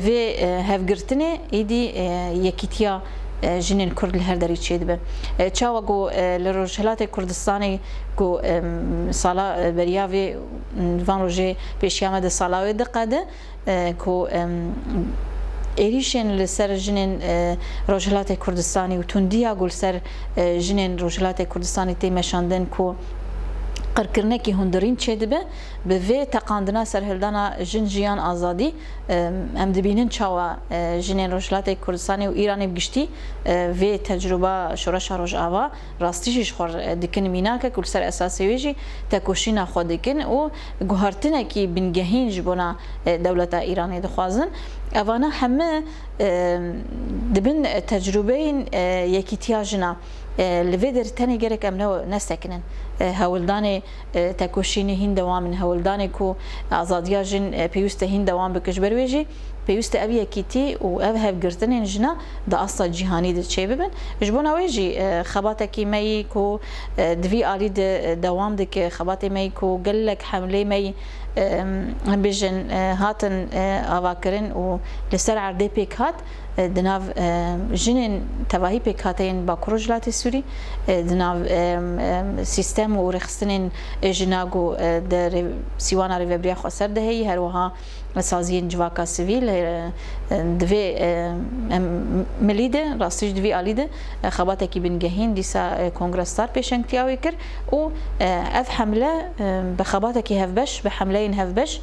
في هفگرتنه ایدی یکیتیا جنین کرد لهر داری چید به چاوا گو لروجهلات کردستانی گو سالا بریاوی وان روزه پیشیامه ده سالاوی دقیقه کو ایریشن لسر جنین روجهلات کردستانی و تندیا گل سر جنین روجهلات کردستانی تیمشاندن کو قرکرنه کی هندرین چه دبه به وی تقاندنا سرهلدانا جن جیان آزادی ام دبینن چاوا جنین روجلات کردستانی و ایرانی بگشتی وی تجربه شورش روج آوا راستیش خور دکن مینا که کل سر اساسی ویجی تکوشینا خود دکن و گوهرتنه کی بنگهین جبونا دولت ایرانی دخوازن اوانا همه دبن تجربه یکیتیاجنا لفيدر تاني جرك أمنو نسكنن هولداني تكوشيني هين دوام هولداني كو أزاديا جن بيوست هين دوام بكش برويجي بيوست أبي كيتي وأبهب جرتنين جنا ده أصلا جهاني ده شيء ببن جبونا ويجي خباتك ماي كو دفي علي دوام دك خباتي ماي كو قلك حملي ماي هم بيجن هاتن أواكرن ولسر عردي بيك هات دناف جنين تواهي بيك هاتين باكروجلات السوري دناف سيستم ورخصتنين جناغو در سيوانا ريفبريا خسر دهي هروها سازين جواكا سيفيل دوي مليده راستيج دوي آليده خباتكي بنجهين ديسا كونغرستار بيشنكتياوي كر و اف حمله بخباتكي هفبش بحملين هفبش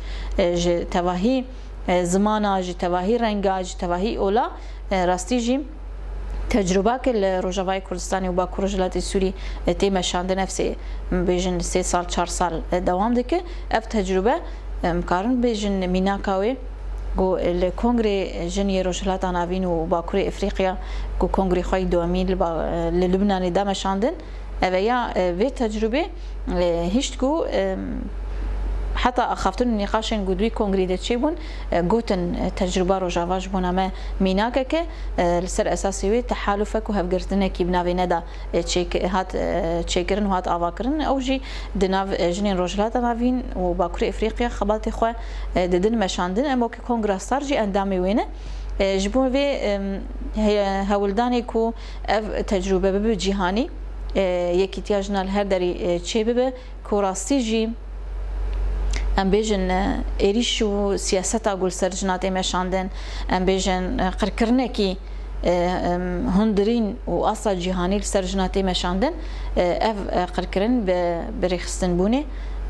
تواهي زمانه جي تواهي رنگا جي تواهي اولا راستي جي تجربه كل روجاوای کردستانی و باکو روجلات سوری تیمشاند نفسي بيجن 3 سال 4 سال دوام دكه اف تجربه مقارن بيجن ميناكاوي جو الكونغري جني روجلات نافين و باكوري افريقيا جو كونغري خوي دوامين للبنان دامشاندن اويا في تجربه هيش جو حتى أخافتن النقاش جدوي كونغري دتشيبون جوتن تجربة رجاواج بونما ميناكك لسر أساسي تحالفك وهفجرتنا كي بنافي ندا تشيك هات تشيكرن وهات أواكرن أو جي دناف جنين رجلات نافين وباكوري إفريقيا خبالت إخوة ددن مشاندن أما كونغرستار جي أندامي وينه جبون في هولداني كو تجربة بجهاني يكتياجنا الهر دري تشيبه كوراستي جي ام بيجن ايريش و سياستا قول سرجنات مشاندن ام بيجن قركرنكي هندرين و اصلا جهاني سرجنات مشاندن اف قركرن بريخستن بوني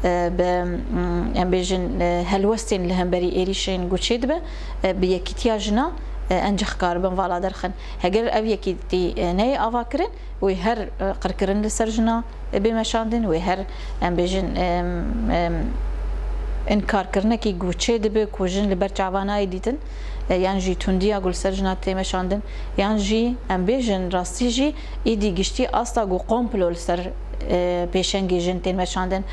ام بيجن هلوستين لهمبري ايريشين قوتشيدبه بيكتياجنا انجخ كاربن فالا درخن هجر اب يكيتي ني افاكرن ويهر قركرن لسرجنا بمشاندن ويهر ام بيجن انكار کرنه کی گوچه دبه کوجن لبر چاوانای دیتن یان جی توندیا گل سرجنات تیمشاندن یان جی ام بیژن راستی جی ایدی گشتی استا گو قومپلو سر پیشنگی جن تیمشاندن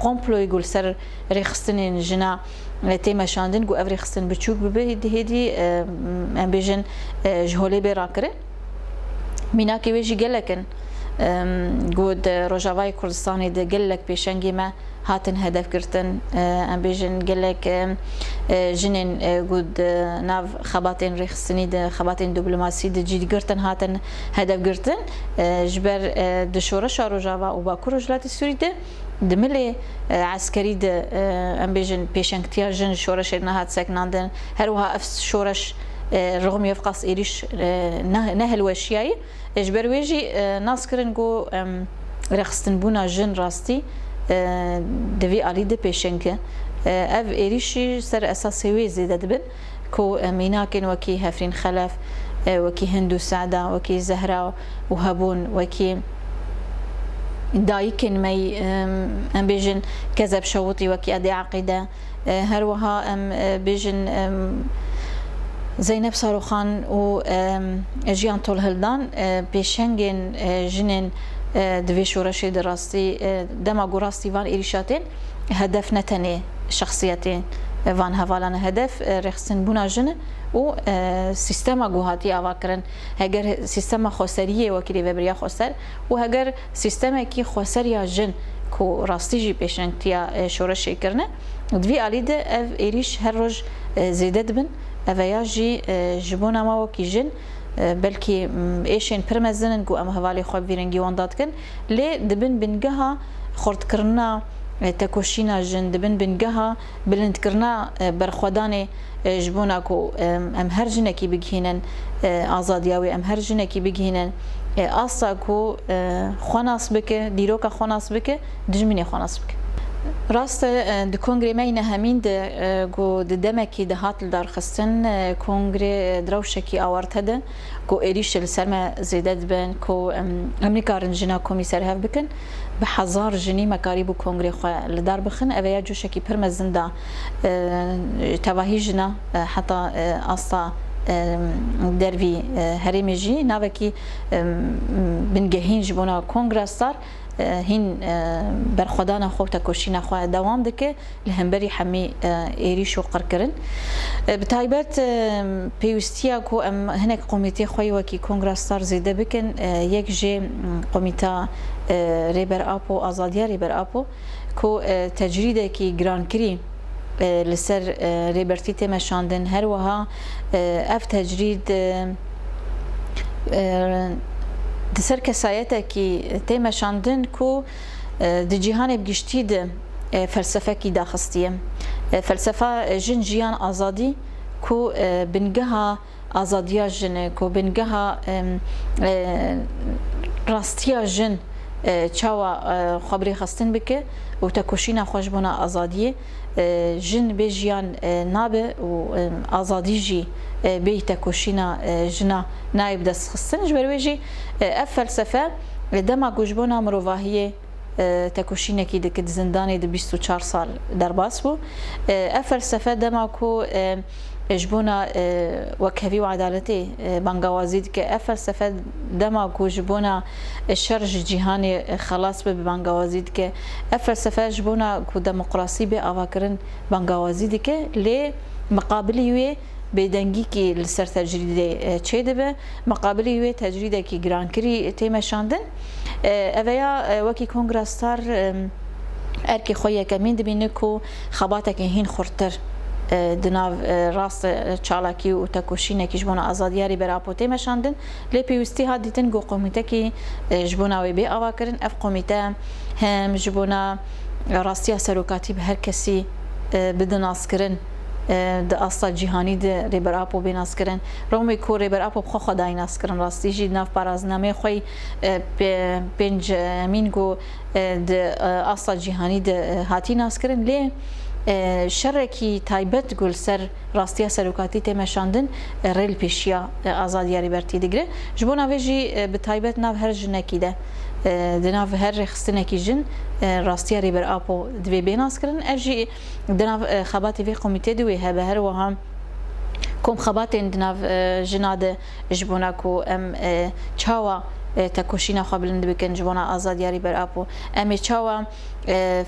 قومپلوی گل سر رخصتن جنا تیمشاندن گو اف رخصتن بچوک به هدی ام بیژن جهولی براکره مینا کی ویجی گلکن گود روجاوای کردستانی ده گلک پیشنگی ما هاتن هدف كرتن ام بيجن قالك جنين قد ناف خباتين رخصني ده خباتين دبلوماسي ده جدي كرتن هاتن هدف كرتن جبر دشورة شاروجاوا وباكو رجلات السوري ده دملي عسكري ده ام بيجن بيشنكتيا جن شورش هات سكناندن هروها افس شورش رغم يفقص إيريش نهل وشياي جبر ويجي ناس كرنجو رخصتن بونا جن راستي دوی آلی ده پیشنکه اف ایریشی سر اساسی وی زیده دبن کو میناکن وکی هفرین خلف وکی هندو سعدا وکی زهرا وهبون وکی دايكن مي ام بيجن كذب شوطي وكي ادي عقيده هروها ام بيجن زينب صاروخان و جيان طول هلدان بيشنجن جنن دوی شورشی دراستی دما گوراستی وان ایریشاتین هدف نتنی شخصیتین وان هوالان هدف رخصن بونا جن و سیستما گوهاتی آواکرن هگر سیستما خسریه وکیلی وبریا خسر و هگر سیستما کی خسریا جن کو راستی جی پیشنگتیا شورشی کرنه دوی آلیده اف ایریش هر روز زیده دبن اویاجی جبونا ما وکی جن بلکی ایشین پرمزنن گو ام حوالی خواب ویرنگی وانداد کن لی دبن بنگها خورد کرنا تکوشینا جن دبن بنگها بلند کرنا برخودان جبونا کو ام هر جنکی بگهینن آزادیاوی ام هر جنکی بگهینن آسا کو خوناس بکه دیروکا خوناس بکه دجمینی خوناس بکه راست د کنگره مینه همین گو د دمکی ده هات دارخستن کنگره دروشکی آورده ده گو ایریش لسرما زیدت بن کو امریکا رنجنا کمیسر هف بکن به هزار جنی مکاری بو کنگره خواه لدار بخن اویا جوشکی پرمزن ده تواهی جنا حتی اصلا دروی هرمی جی ناوکی بنگهین جبونا کنگرستار هین برخودان خوب تکوشینا خواه دوام دکه لهمبری همی ایریش و قرکرن بتایبت پیوستیا کو ام هنک قومیتی خوی وکی کنگرستار زیده بکن یک جه قومیتا ریبر آپو آزادیا ریبر آپو کو تجریده کی گرانکری لسر ریبرتی تمشاندن هر وها اف تجرید دسر کسایته کی تمشاندن کو د جهان بگشتی د فلسفه کی داخستیه فلسفه جن جیان آزادی کو بنگها آزادیا جن کو بنگها راستیا جن چاوا خبری خستن بکه و تکوشینا خوشبونا آزادیه جن به جیان نابه و آزادی جی به تکوشینا جنا نایب دست خستن جبرویجی اف فلسفه دما گوشبونا مروواهیه تکوشینا کی دکت زندانی د 24 سال در باس بو اف فلسفه دما کو جبونا وكهفي وعدالتي بانغوازيد كفلسفه دما كوجبونا الشرج جهاني خلاص ببانغوازيد كفلسفه جبونا كو ديمقراطي بافاكرن بانغوازيد ك لي مقابلي بدنگی کی لسر تجرید چه دبه مقابلی وی تجرید کی گرانکری تیمشاندن اویا وکی کنگرستار ارکی خویه کمین دبینه کو خباته که هین خورتر دناو راست چالاکی و تکوشینه کی جبونا آزادیاری برای تیمشاندن لی پیوستی ها دیتن گو قومیته کی جبونا وی بی آوا کرن اف قومیته هم جبونا راستیا سروکاتی به هر کسی بدناس کرن د اصل جهانی د ریبر اپو بیناس کرن رومی کو ریبر اپو خو خدای ناس کرن راستی جی ناف پارازنامه خوی پنج مینگو د اصل جهانی د هاتی ناس کرن لی شرکی تایبت گل سر راستیا سروکاتی تمشاندن ریل پیشیا آزادی ریبرتی دیگره جبونا ویجی به تایبت ناف هر جنکی ده دناف هر خستنکی جن راستیا ریبر آپو دوی بیناس کرن افجی دناف خباتی وی قومیته دوی هبه هر وهم کم خباتین دناف جناده جبونا کو ام چاوا تکوشینا خوابلند بکن جبونا آزادی ریبر آپو ام چاوا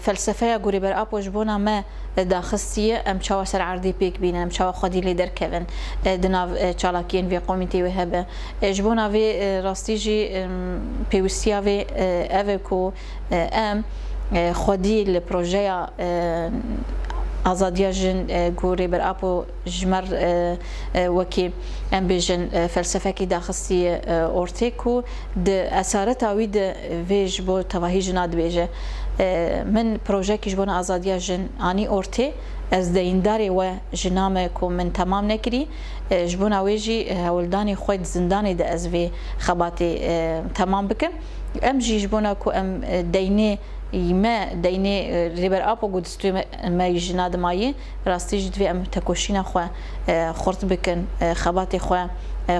فلسفه گوری بر آپو جبونا ما داخستیه ام چاوا سر عردی پیک بینن ام چاوا خودی لیدر کون دناف چالاکین وی قومیتی و هبه جبونا وی راستی جی پیوستیا وی اوه کو ام خودی لپروژه آزادیا جن گوری بر آپو جمر وکی ام بیجن فلسفه کی داخستی اورتیکو د اثارت آوی د ویج بو تواهی جناد بیجه من پروژه کی جبون آزادیا جن آنی اورتی از دینداری و جنامه کو من تمام نکری جبون آویجی هولدانی خود زندانی د از وی خباتی تمام بکم ام جی جبونا کو ام دینه ما دینه ریبر آپو گودستوی ما یجناد مایی راستی جدوی ام تکوشینا خو خورت بکن خبات خو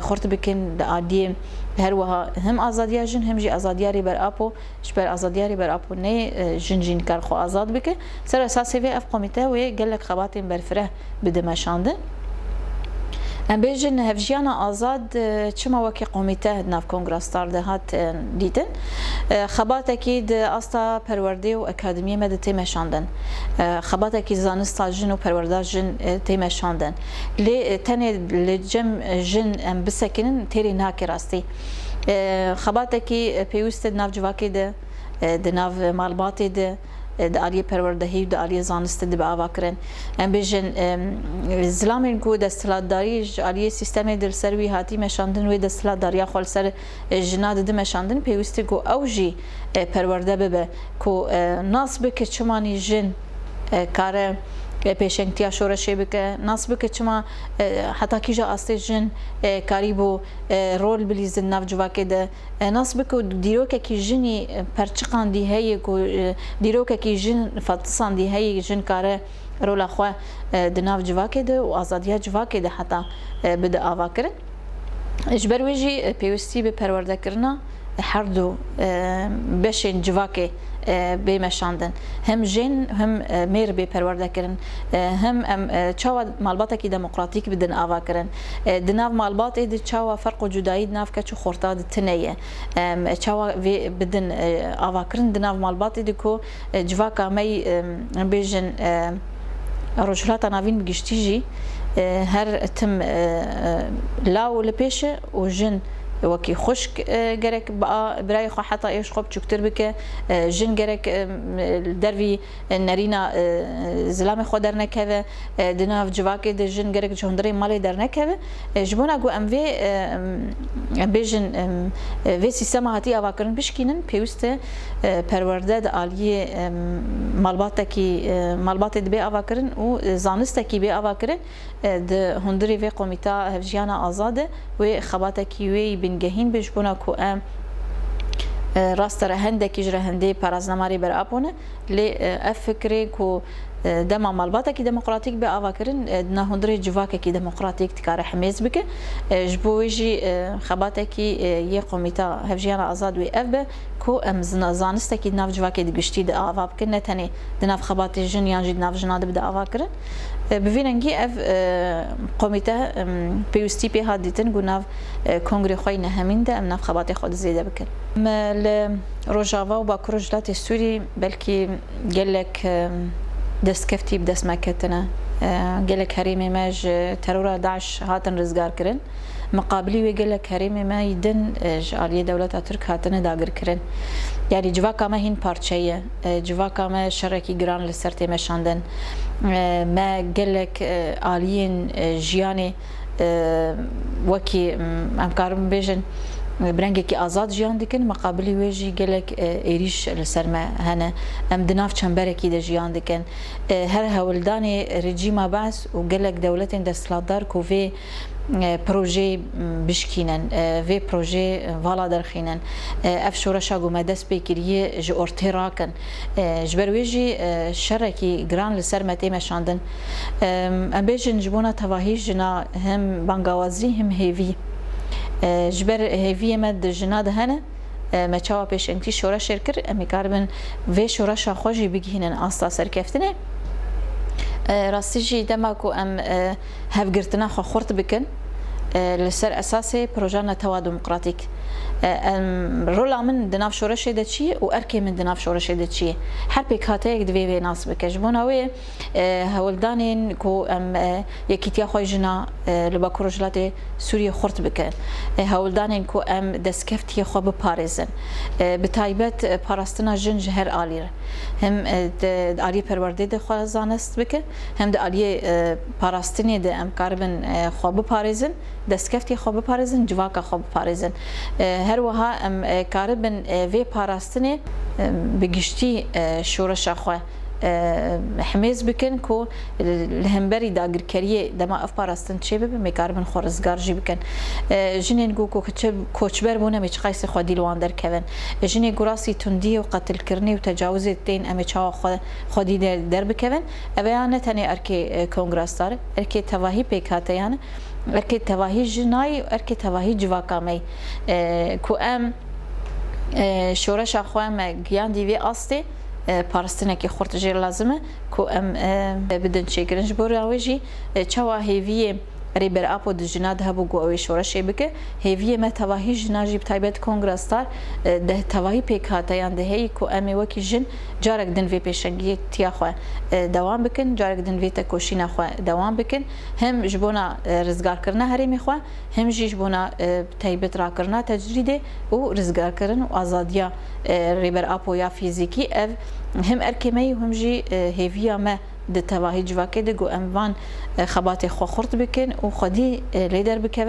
خورت بکن د عادی هر وها هم آزادیا جن هم جی آزادیا ریبر آپو شبر آزادیا ریبر آپو نه جن جن کار خو آزاد بکه سر اساسی وی اف قومیته و گلک خبات برفره بدمشاند ام بیجن هفجیانا آزاد چما وکی قومیته ناف کنگرستار ده هات دیدن خبات اکید استا پرورده و اکادمی مد تیمشاندن خبات اکی زانستا جن و پرورده جن تیمشاندن لی تنه لجم جن ام بسکنن تیری ناکی راستی خبات اکی پیوست ناف جواکی ده ناف مالباتی ده داریه پروردهی و داریه زانست دب آواکرن ام بیشن زلامین کو دستلاتداری جاریه سیستم دلسروی هاتی مشاندن و دستلاتداری خال سر جناد دم مشاندن پیوسته کو اوجی پرورده ببه کو ناس بک چمانی جن کاره پیشنگتیا شورشی بکه ناس بکه چما حتی کیجا آسته جن کاریبو رول بلیز ناف جواکه ده ناس بکه دیروکه کی جنی پرچقان دی هی کو دیروکه کی جن فتصان دی هی جن کاره رول خواه دناف جواکه ده و آزادیا جواکه ده حتی بده آوا کرن اجبر ویجی پیوستی به پرورده کرنا هر دو بشین جواکه بمشاندن هم جن هم میر به پرورده کرن هم چاوا مالباتا کی دموکراتیک بدن آوا کرن دناف مالبات اید چاوا فرق و جدایی دناف کچو خورتاد تنیه چاوا بدن آوا کرن دناف مالبات اید کو جواکا می بیجن رجلات ناوین بگشتیجی هر تم لاو لپیشه و جن وكي خشك جرك بقى براي خو حتى ايش خب شكتر بك جن جرك دربي نرينا زلام خو درنا كذا دنا في جواك د جن جرك جندري مالي درنا كذا جبونا جو ام في بيجن في سيستم هاتي اواكرن بشكينن بيوست پرورده د عالیه مالبات دبی اواکرن و زانسته بی اواکرن د هندری و قومیتا هفجیانا آزاده و خباته کی وی بنگهین بجبونا کو ام راست رهنده کی جرهنده پرازنماری بر اپونه لی افکری کو دما مالباتا کی دموکراتیک به آواکرن نه هندری جواکه کی دموکراتیک تکار حمیز بکه جبویجی خباته کی یه قومیتا هفجیانا آزاد و اف کو ام زانسته کی ناف جواکه دگشتی د آواب کن نتنی دناف خبات جن یانجی ناف جناد بده آواکرن ببیننگی اف قومیتا پیوستی به هادیتن گوناف کنگره خوی نهمین ده ام ناف خبات خود زیده بکن مل روجاوا و باکروجلات سوری بلکی گلک دست کفتی بدست مکتنه گلک هریمه ماج ترور داعش هاتن رزگار کرن مقابلی و گلک هریمه ما یدن جالیه دولت ترک هاتن داگر کرن یعنی جواکا ما هین پارچهیه جواکا ما شرکی گران لسرتی مشاندن ما گلک آلیین جیانی وکی امکارم بیجن برنگی که آزاد جیان دکن مقابلی ویجی گلک ایریش لسرما هنه ام دناف چنبره کی ده جیان دکن هر هولدان رژیم باس و گلک دولت دستلاتدار کو وی پروژه بشکینن و پروژه والا درخینن اف شورشا گومه دست بکریه جو ارترا کن جبرویجی شرکی گران لسر متی مشاندن ام بیجن جبونا تواهی جنا هم بانگوازی هم هیوی جبر هیوی مد جناد هنه مچاوا پیش انتی شورا شرکر امی کاربن و شورا شاخوشی بگیهنن آستا سرکفتنه راستی جی دماکو ام هفگرتنا خو خورت بکن لسر اساسی پروژه نتوا دموکراتیک رولا من دناف شورش ده چی و ارکی من دناف شورش ده چی هر پیکاته یک دوی ناس بکش بوناوی هولدانین کو ام یکیتیا خوی جنا لبا کروجلات سوریه خورت بکن هولدانین کو ام دسکفتی خو بپارزن بتایبت پاراستنا جنج هر آلیر هم آلی پرورده ده خو زانست بکن هم ده آلی پاراستنی ده ام کاربن خو بپارزن دسکفتی خو بپارزن جواکا خو بپارزن هر وها ام کاربن وی پاراستنی بگشتی شورش خو حمیز بکن کو لهمبری داگر کریه دما اف پاراستن چه ببه میکاربن خورزگار جی بکن جنین گو کوچبر بونه میچ قیس خودی لوان در کون جنین گراسی تندی و قتل کرنی و تجاوز تین امی چاوا خودی در بکون اویانه تنی ارکی کنگراس داره ارکی تواهی پیکاته یعنی ارکی تواهی جنای و ارکی تواهی جواکامی کو ام شورش اخوام گیان دیوی آسته پارستنه که خورد جیر لازمه که ام بدن چه گرنج بوراویجی چوا هیوی ریبر آپو دجناد هبو گو اوی شورشی بکه هیوی ما تواهی جناجی بتایبت کنگرستار ده تواهی پیکاته یان ده هی کو امی وکی جن جارک دن وی پیشنگی تیا خو دوام بکن جارک دن وی تکوشینا خو دوام بکن هم جبونا رزگار کرنا هریمی خو هم جبونا تایبت را کرنا تجریده و رزگار کرن و آزادیا ریبر آپو یا فیزیکی اف هم ارکمی هم جی هیوی ما ده تواهی جواکه ده گو اموان خبات خو خورد بکن و خودی لیدر بکن